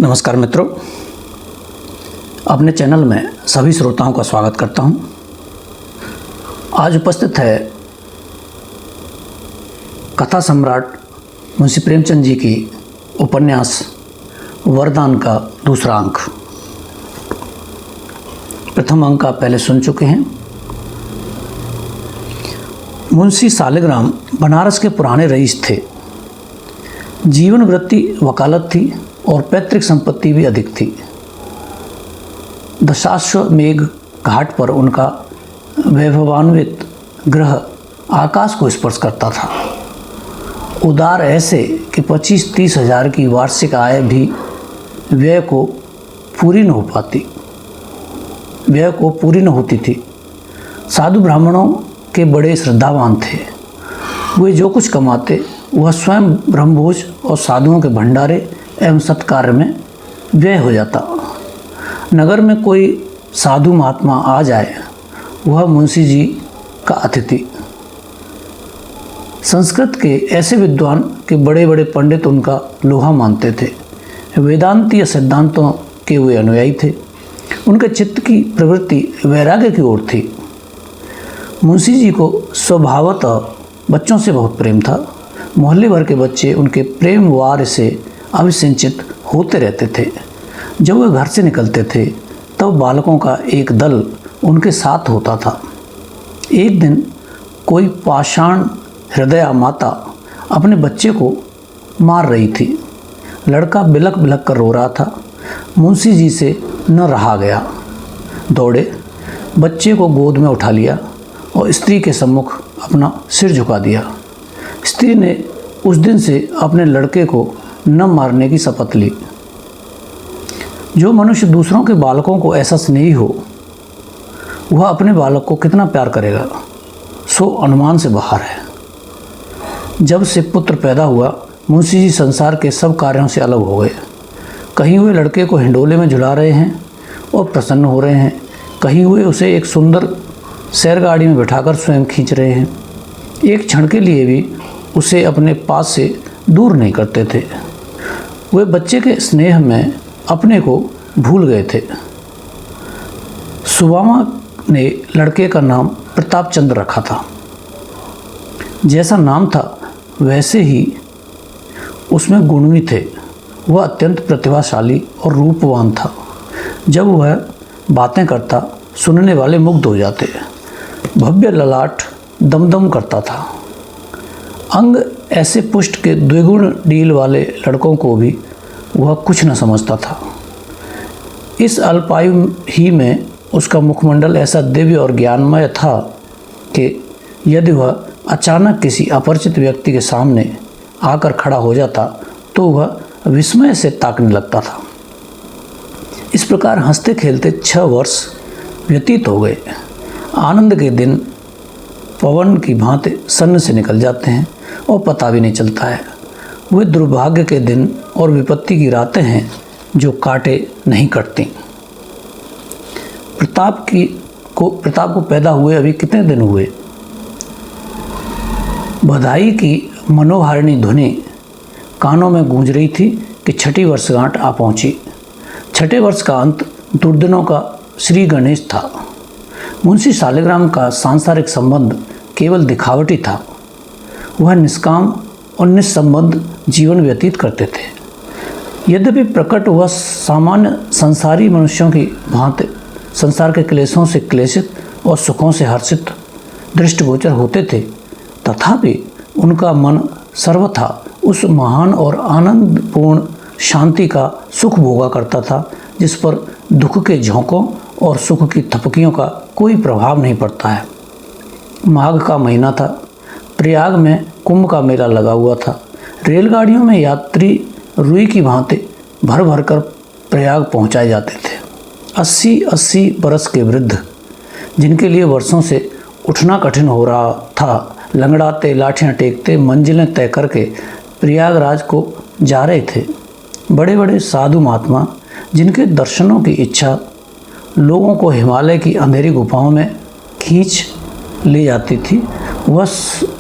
नमस्कार मित्रों, अपने चैनल में सभी श्रोताओं का स्वागत करता हूं। आज उपस्थित है कथा सम्राट मुंशी प्रेमचंद जी की उपन्यास वरदान का दूसरा अंक। प्रथम अंक आप पहले सुन चुके हैं। मुंशी सालिग्राम बनारस के पुराने रईस थे। जीवन वृत्ति वकालत थी और पैतृक संपत्ति भी अधिक थी। दशाश्वमेघ घाट पर उनका वैभवान्वित गृह आकाश को स्पर्श करता था। उदार ऐसे कि 25-30 हजार की वार्षिक आय भी व्यय को पूरी न होती थी। साधु ब्राह्मणों के बड़े श्रद्धावान थे। वे जो कुछ कमाते वह स्वयं ब्रह्मभोज और साधुओं के भंडारे एवं सत्कार्य में व्यय हो जाता। नगर में कोई साधु महात्मा आ जाए, वह मुंशी जी का अतिथि। संस्कृत के ऐसे विद्वान के बड़े बड़े पंडित उनका लोहा मानते थे। वेदांतीय सिद्धांतों के वे अनुयायी थे। उनके चित्त की प्रवृत्ति वैराग्य की ओर थी। मुंशी जी को स्वभावतः बच्चों से बहुत प्रेम था। मोहल्ले भर के बच्चे उनके प्रेम वार से अभिसिंचित होते रहते थे। जब वे घर से निकलते थे तब बालकों का एक दल उनके साथ होता था। एक दिन कोई पाषाण हृदया माता अपने बच्चे को मार रही थी। लड़का बिलक बिलक कर रो रहा था। मुंशी जी से न रहा गया। दौड़े, बच्चे को गोद में उठा लिया और स्त्री के सम्मुख अपना सिर झुका दिया। स्त्री ने उस दिन से अपने लड़के को न मारने की शपथ ली। जो मनुष्य दूसरों के बालकों को ऐसा स्नेही हो, वह अपने बालक को कितना प्यार करेगा, सो अनुमान से बाहर है। जब से पुत्र पैदा हुआ, मुंशी जी संसार के सब कार्यों से अलग हो गए। कहीं वे लड़के को हिंडोले में झुला रहे हैं और प्रसन्न हो रहे हैं, कहीं वे उसे एक सुंदर सैरगाड़ी में बिठाकर स्वयं खींच रहे हैं। एक क्षण के लिए भी उसे अपने पास से दूर नहीं करते थे। वे बच्चे के स्नेह में अपने को भूल गए थे। सुबामा ने लड़के का नाम प्रताप चंद्र रखा था। जैसा नाम था वैसे ही उसमें गुण भी थे। वह अत्यंत प्रतिभाशाली और रूपवान था। जब वह बातें करता, सुनने वाले मुग्ध हो जाते। भव्य ललाट दमदम करता था। अंग ऐसे पुष्ट के द्विगुण डील वाले लड़कों को भी वह कुछ न समझता था। इस अल्पायु ही में उसका मुखमंडल ऐसा दिव्य और ज्ञानमय था कि यदि वह अचानक किसी अपरिचित व्यक्ति के सामने आकर खड़ा हो जाता तो वह विस्मय से ताकने लगता था। इस प्रकार हंसते खेलते 6 वर्ष व्यतीत हो गए। आनंद के दिन पवन की भांति सन्न से निकल जाते हैं और पता भी नहीं चलता है। वे दुर्भाग्य के दिन और विपत्ति की रातें हैं जो काटे नहीं कटती। प्रताप को पैदा हुए अभी कितने दिन हुए। बधाई की मनोहारिणी ध्वनि कानों में गूंज रही थी कि 6ठी वर्षगांठ आ पहुंची। 6ठे वर्ष का अंत दुर्दिनों का श्री गणेश था। मुंशी सालिग्राम का सांसारिक संबंध केवल दिखावटी था। वह निष्काम और निस्संबंध जीवन व्यतीत करते थे। यद्यपि प्रकट वह सामान्य संसारी मनुष्यों की भांति संसार के क्लेशों से क्लेशित और सुखों से हर्षित दृष्टिगोचर होते थे, तथापि उनका मन सर्वथा उस महान और आनंदपूर्ण शांति का सुख भोगा करता था जिस पर दुख के झोंकों और सुख की थपकियों का कोई प्रभाव नहीं पड़ता है। माघ का महीना था। प्रयाग में कुंभ का मेला लगा हुआ था। रेलगाड़ियों में यात्री रुई की भांति भर भर कर प्रयाग पहुंचाए जाते थे। 80-80 बरस के वृद्ध, जिनके लिए वर्षों से उठना कठिन हो रहा था, लंगड़ाते लाठियां टेकते मंजिलें तय करके प्रयागराज को जा रहे थे। बड़े बड़े साधु महात्मा, जिनके दर्शनों की इच्छा लोगों को हिमालय की अंधेरी गुफाओं में खींच ले जाती थी, वह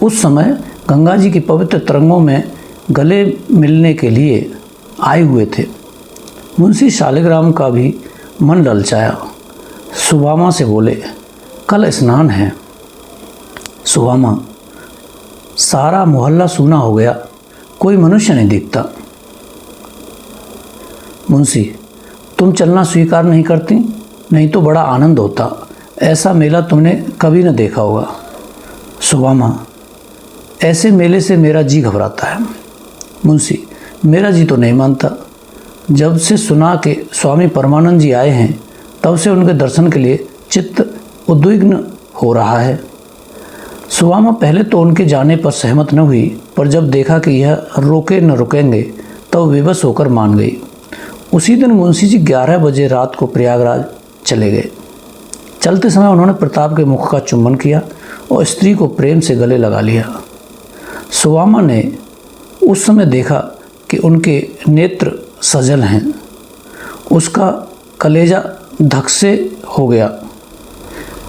उस समय गंगा जी की पवित्र तरंगों में गले मिलने के लिए आए हुए थे। मुंशी शालिग्राम का भी मन ललचाया। सुबामा से बोले, कल स्नान है। सुबामा, सारा मोहल्ला सूना हो गया, कोई मनुष्य नहीं दिखता। मुंशी, तुम चलना स्वीकार नहीं करती? नहीं तो बड़ा आनंद होता, ऐसा मेला तुमने कभी न देखा होगा। सुबामा, ऐसे मेले से मेरा जी घबराता है। मुंशी, मेरा जी तो नहीं मानता। जब से सुना कि स्वामी परमानंद जी आए हैं, तब से उनके दर्शन के लिए चित्त उद्विग्न हो रहा है। सुबामा पहले तो उनके जाने पर सहमत न हुई, पर जब देखा कि यह रोके न रुकेंगे, तब विवश होकर मान गई। उसी दिन मुंशी जी 11 बजे रात को प्रयागराज चले गए। चलते समय उन्होंने प्रताप के मुख का चुम्बन किया और स्त्री को प्रेम से गले लगा लिया। सुबामा ने उस समय देखा कि उनके नेत्र सजल हैं। उसका कलेजा धक से हो गया,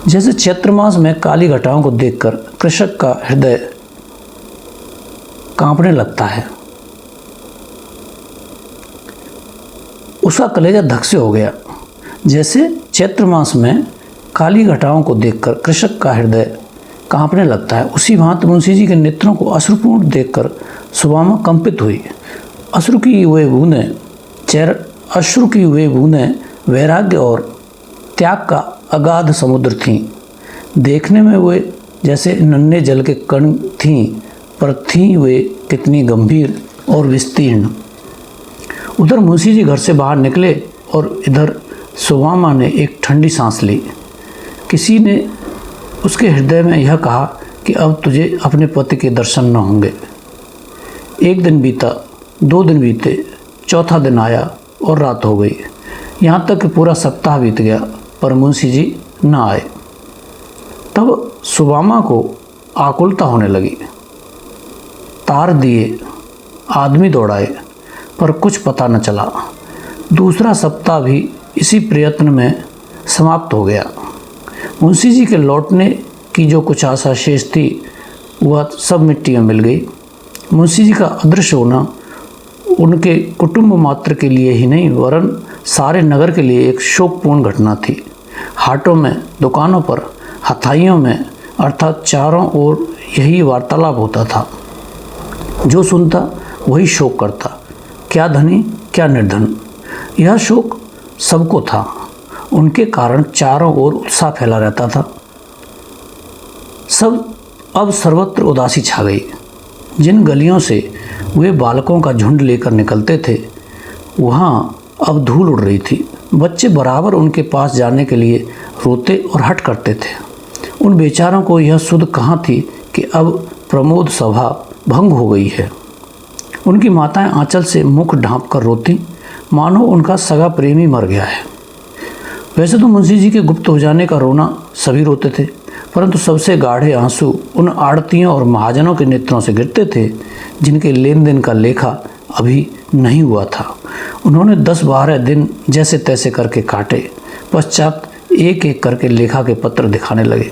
जैसे चैत्र मास में काली घटाओं को देखकर कृषक का हृदय कांपने लगता है। उसका कलेजा धक से हो गया, जैसे चैत्र मास में काली घटाओं को देखकर कृषक का हृदय कांपने लगता है। उसी भांति मुंशी जी के नेत्रों को अश्रुपूर्ण देखकर सुबामा कंपित हुई। अश्रु की वे बूंदें वैराग्य और त्याग का अगाध समुद्र थीं। देखने में वे जैसे नन्हे जल के कण थीं, पर थीं वे कितनी गंभीर और विस्तीर्ण। उधर मुंशी जी घर से बाहर निकले और इधर सुबामा ने एक ठंडी सांस ली। किसी ने उसके हृदय में यह कहा कि अब तुझे अपने पति के दर्शन न होंगे। एक दिन बीता, 2 दिन बीते, चौथा दिन आया और रात हो गई। यहाँ तक कि पूरा सप्ताह बीत गया, पर मुंशी जी न आए। तब सुबामा को आकुलता होने लगी। तार दिए, आदमी दौड़ाए, पर कुछ पता न चला। दूसरा सप्ताह भी इसी प्रयत्न में समाप्त हो गया। मुंशी जी के लौटने की जो कुछ आशा शेष थी, वह सब मिट्टी में मिल गई। मुंशी जी का अदृश्य होना उनके कुटुंब मात्र के लिए ही नहीं, वरन सारे नगर के लिए एक शोकपूर्ण घटना थी। हाटों में, दुकानों पर, हथाइयों में, अर्थात चारों ओर यही वार्तालाप होता था। जो सुनता वही शोक करता, क्या धनी क्या निर्धन। यह शोक सबको था। उनके कारण चारों ओर उत्साह फैला रहता था। अब सर्वत्र उदासी छा गई। जिन गलियों से वे बालकों का झुंड लेकर निकलते थे, वहाँ अब धूल उड़ रही थी। बच्चे बराबर उनके पास जाने के लिए रोते और हट करते थे। उन बेचारों को यह सुध कहाँ थी कि अब प्रमोद सभा भंग हो गई है। उनकी माताएं आंचल से मुख ढांप कर रोती, मानो उनका सगा प्रेमी मर गया है। वैसे तो मुंशी जी के गुप्त हो जाने का रोना सभी रोते थे, परंतु सबसे गाढ़े आंसू उन आड़तियों और महाजनों के नेत्रों से गिरते थे जिनके लेन देन का लेखा अभी नहीं हुआ था। उन्होंने 10-12 दिन जैसे तैसे करके काटे, पश्चात एक एक करके लेखा के पत्र दिखाने लगे।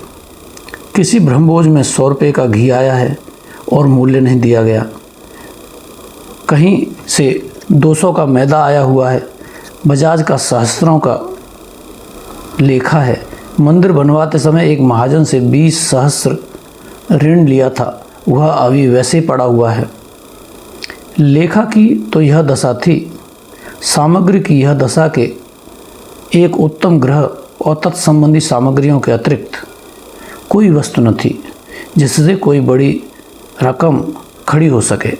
किसी ब्रह्मभोज में 100 रुपये का घी आया है और मूल्य नहीं दिया गया। कहीं से 200 का मैदा आया हुआ है। बजाज का सहस्त्रों का लेखा है। मंदिर बनवाते समय एक महाजन से 20 सहस्र ऋण लिया था, वह अभी वैसे पड़ा हुआ है। लेखा की तो यह दशा थी। सामग्री की यह दशा के एक उत्तम ग्रह और तत्संबंधी सामग्रियों के अतिरिक्त कोई वस्तु न थी जिससे कोई बड़ी रकम खड़ी हो सके।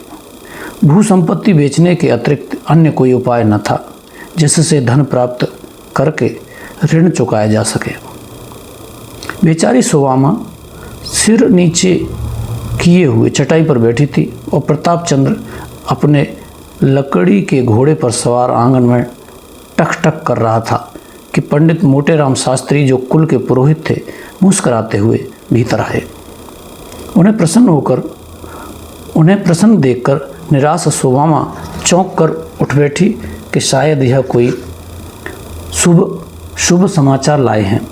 भू संपत्ति बेचने के अतिरिक्त अन्य कोई उपाय न था जिससे धन प्राप्त करके ऋण चुकाया जा सके। बेचारी सुबामा सिर नीचे किए हुए चटाई पर बैठी थी और प्रताप चंद्र अपने लकड़ी के घोड़े पर सवार आंगन में टक टक कर रहा था कि पंडित मोटेराम शास्त्री, जो कुल के पुरोहित थे, मुस्कुराते हुए भीतर आए। उन्हें प्रसन्न देखकर निराश सुबामा चौंक कर उठ बैठी कि शायद यह कोई शुभ समाचार लाए हैं।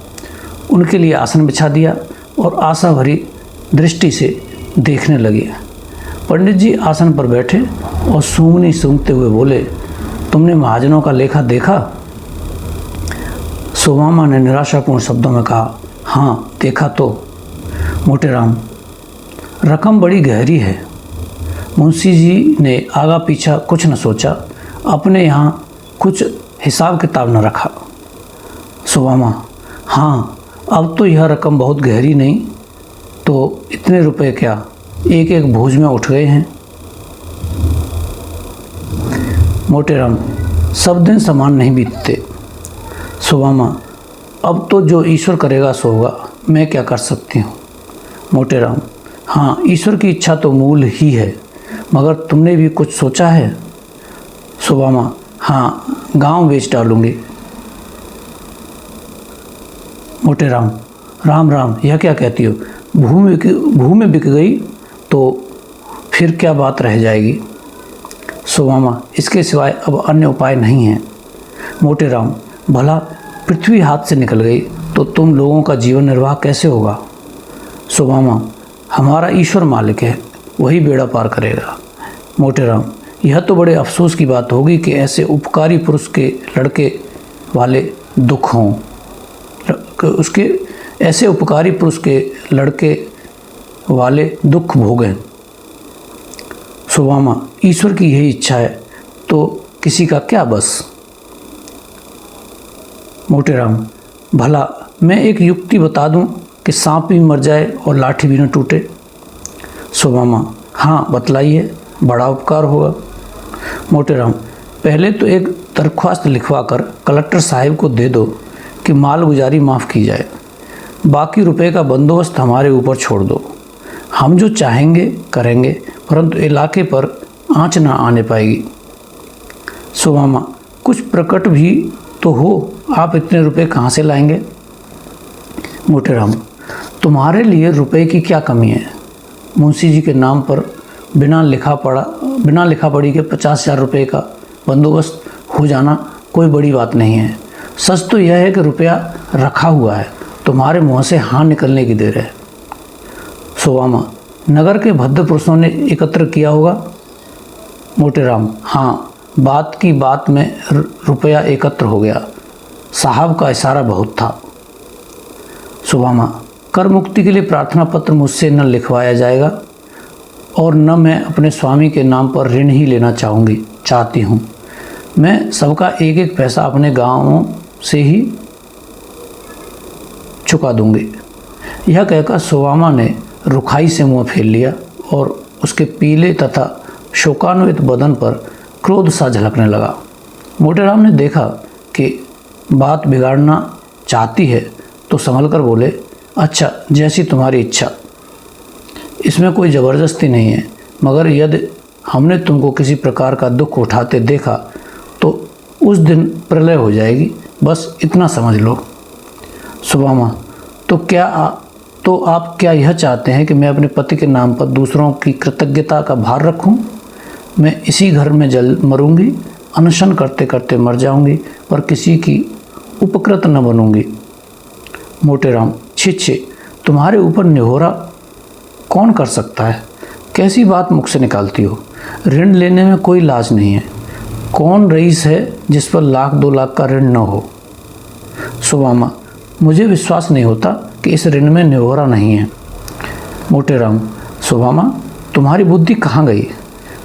उनके लिए आसन बिछा दिया और आशा भरी दृष्टि से देखने लगी। पंडित जी आसन पर बैठे और सूंघनी सूंघते हुए बोले, तुमने महाजनों का लेखा देखा? सुमामा ने निराशापूर्ण शब्दों में कहा, हाँ देखा तो। मोटेराम, रकम बड़ी गहरी है। मुंशी जी ने आगा पीछा कुछ न सोचा, अपने यहाँ कुछ हिसाब किताब न रखा। सुमामा, हाँ अब तो यह रकम बहुत गहरी नहीं तो इतने रुपए क्या, एक एक भोज में उठ गए हैं। मोटेराम, सब दिन समान नहीं बीतते। सुमामा, अब तो जो ईश्वर करेगा सो होगा, मैं क्या कर सकती हूँ। मोटेराम, हाँ ईश्वर की इच्छा तो मूल ही है, मगर तुमने भी कुछ सोचा है? सुमामा, हाँ गांव बेच डालूंगी। मोटेराम, राम राम, यह क्या कहती हो? भूमि बिक गई तो फिर क्या बात रह जाएगी? सुमामा, इसके सिवाय अब अन्य उपाय नहीं है। मोटेराम, भला पृथ्वी हाथ से निकल गई तो तुम लोगों का जीवन निर्वाह कैसे होगा? सुमामा, हमारा ईश्वर मालिक है, वही बेड़ा पार करेगा। मोटेराम, यह तो बड़े अफसोस की बात होगी कि ऐसे उपकारी पुरुष के लड़के वाले दुख हों, उसके ऐसे उपकारी पुरुष के लड़के वाले दुख भोगें। सुमामा, ईश्वर की यही इच्छा है तो किसी का क्या बस। मोटेराम, भला मैं एक युक्ति बता दूं कि सांप भी मर जाए और लाठी भी न टूटे? सुमामा, हाँ बतलाइए, बड़ा उपकार होगा। मोटेराम, पहले तो एक दरख्वास्त लिखवा कर कलेक्टर साहब को दे दो कि मालगुजारी माफ़ की जाए, बाकी रुपए का बंदोबस्त हमारे ऊपर छोड़ दो। हम जो चाहेंगे करेंगे, परंतु इलाके पर आँच ना आने पाएगी। सुमामा, कुछ प्रकट भी तो हो, आप इतने रुपए कहाँ से लाएंगे? मोटेराम, तुम्हारे लिए रुपए की क्या कमी है? मुंशी जी के नाम पर बिना लिखा पढ़ी के 50,000 रुपये का बंदोबस्त हो जाना कोई बड़ी बात नहीं है। सच तो यह है कि रुपया रखा हुआ है, तुम्हारे मुँह से हाँ निकलने की देर है। सुमामा, नगर के भद्र पुरुषों ने एकत्र किया होगा। मोटेराम, हाँ बात की बात में रुपया एकत्र हो गया, साहब का इशारा बहुत था। सुमामा, कर मुक्ति के लिए प्रार्थना पत्र मुझसे न लिखवाया जाएगा और न मैं अपने स्वामी के नाम पर ऋण ही लेना चाहती हूँ। मैं सबका एक एक पैसा अपने गाँवों से ही चुका दूंगी। यह कहकर सुमामा ने रुखाई से मुँह फेर लिया और उसके पीले तथा शोकान्वित बदन पर क्रोध सा झलकने लगा। मोटेराम ने देखा कि बात बिगाड़ना चाहती है तो संभल कर बोले, अच्छा जैसी तुम्हारी इच्छा, इसमें कोई ज़बरदस्ती नहीं है, मगर यदि हमने तुमको किसी प्रकार का दुख उठाते देखा तो उस दिन प्रलय हो जाएगी, बस इतना समझ लो। सुमामा, तो आप क्या यह चाहते हैं कि मैं अपने पति के नाम पर दूसरों की कृतज्ञता का भार रखूं? मैं इसी घर में जल मरूंगी, अनशन करते करते मर जाऊंगी, पर किसी की उपकृत न बनूंगी। मोटेराम, छी, तुम्हारे ऊपर निहोरा कौन कर सकता है? कैसी बात मुख से निकालती हो? ऋण लेने में कोई लाज नहीं है। कौन रईस है जिस पर 1,00,000 2,00,000 का ऋण न हो? सुमामा, मुझे विश्वास नहीं होता कि इस ऋण में निहोरा नहीं है। मोटेराम, सुमामा तुम्हारी बुद्धि कहाँ गई?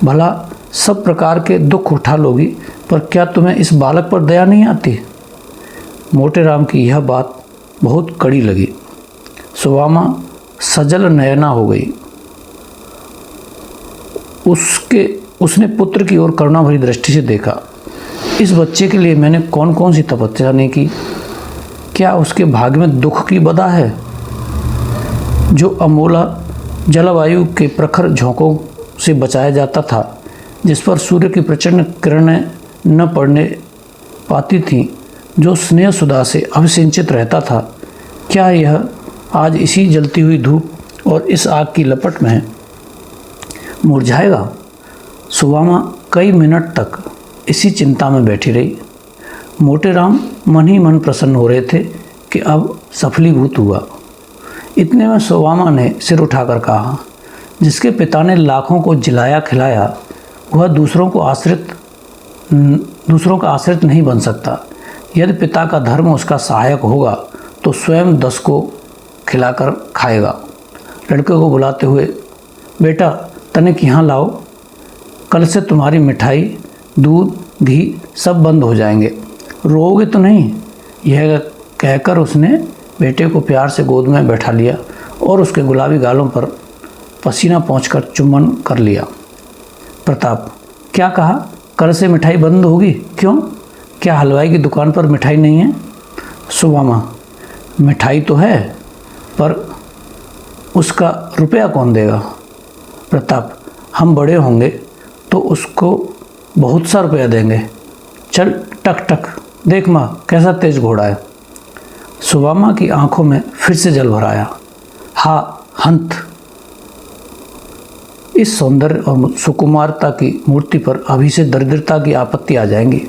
भला सब प्रकार के दुख उठा लोगी, पर क्या तुम्हें इस बालक पर दया नहीं आती? मोटेराम की यह बात बहुत कड़ी लगी। सुमामा सजल नयना हो गई। उसने पुत्र की ओर करुणा भरी दृष्टि से देखा। इस बच्चे के लिए मैंने कौन कौन सी तपस्या नहीं की? क्या उसके भाग्य में दुख की बदा है? जो अमोला जलवायु के प्रखर झोंकों से बचाया जाता था, जिस पर सूर्य की प्रचंड किरणें न पड़ने पाती थीं, जो स्नेह सुधा से अभिसिंचित रहता था, क्या यह आज इसी जलती हुई धूप और इस आग की लपट में मुरझाएगा? सुमामा कई मिनट तक इसी चिंता में बैठी रही। मोटेराम मन ही मन प्रसन्न हो रहे थे कि अब सफलीभूत हुआ। इतने में सुमामा ने सिर उठाकर कहा, जिसके पिता ने लाखों को जिलाया खिलाया, वह दूसरों को आश्रित दूसरों का आश्रित नहीं बन सकता। यदि पिता का धर्म उसका सहायक होगा तो स्वयं 10 को खिलाकर खाएगा। लड़के को बुलाते हुए, बेटा तनिक यहाँ लाओ, कल से तुम्हारी मिठाई, दूध, घी सब बंद हो जाएंगे, रोओगे तो नहीं। यह कहकर उसने बेटे को प्यार से गोद में बैठा लिया और उसके गुलाबी गालों पर पसीना पहुँचकर चुम्बन कर लिया। प्रताप, क्या कहा? कल से मिठाई बंद होगी? क्यों, क्या हलवाई की दुकान पर मिठाई नहीं है? सुदामा, मिठाई तो है, पर उसका रुपया कौन देगा? प्रताप, हम बड़े होंगे तो उसको बहुत सा रुपया देंगे। चल टक टक, देख माँ कैसा तेज घोड़ा है। सुदामा की आंखों में फिर से जल भर आया। हाँ हंत, इस सौंदर्य और सुकुमारता की मूर्ति पर अभी से दरिद्रता की आपत्ति आ जाएंगी।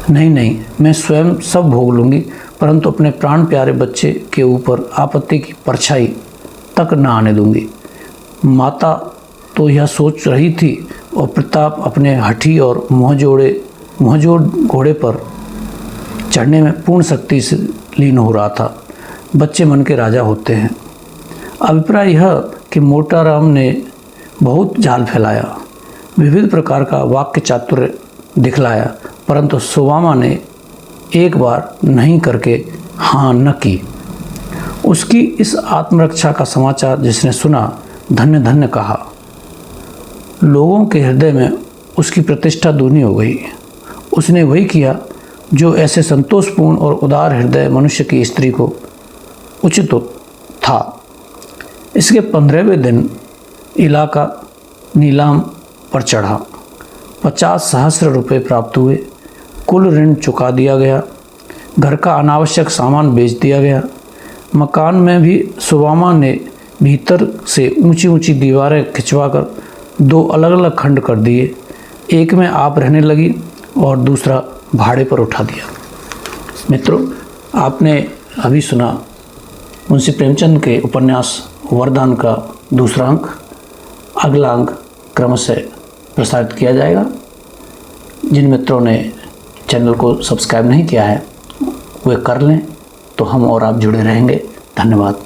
नहीं नहीं, मैं स्वयं सब भोग लूँगी, परंतु अपने प्राण प्यारे बच्चे के ऊपर आपत्ति की परछाई तक न आने दूंगी। माता तो यह सोच रही थी और प्रताप अपने हठी और मुँहजोड़ घोड़े पर चढ़ने में पूर्ण शक्ति से लीन हो रहा था। बच्चे मन के राजा होते हैं। अभिप्राय यह कि मोटाराम ने बहुत जाल फैलाया, विविध प्रकार का वाक्य चातुर्य दिखलाया, परंतु सुदामा ने एक बार नहीं करके हाँ न की। उसकी इस आत्मरक्षा का समाचार जिसने सुना, धन्य धन्य कहा। लोगों के हृदय में उसकी प्रतिष्ठा दूनी हो गई। उसने वही किया जो ऐसे संतोषपूर्ण और उदार हृदय मनुष्य की स्त्री को उचित था। इसके 15वें दिन इलाका नीलाम पर चढ़ा। 50 सहस्र रुपये प्राप्त हुए। कुल ऋण चुका दिया गया। घर का अनावश्यक सामान बेच दिया गया। मकान में भी सुदामा ने भीतर से ऊंची ऊंची दीवारें खिंचवाकर 2 अलग अलग खंड कर दिए। एक में आप रहने लगी और दूसरा भाड़े पर उठा दिया। मित्रों, आपने अभी सुना मुंशी प्रेमचंद के उपन्यास वरदान का दूसरा अंक। अगला अंक क्रमशः प्रसारित किया जाएगा। जिन मित्रों ने चैनल को सब्सक्राइब नहीं किया है वे कर लें, तो हम और आप जुड़े रहेंगे। धन्यवाद।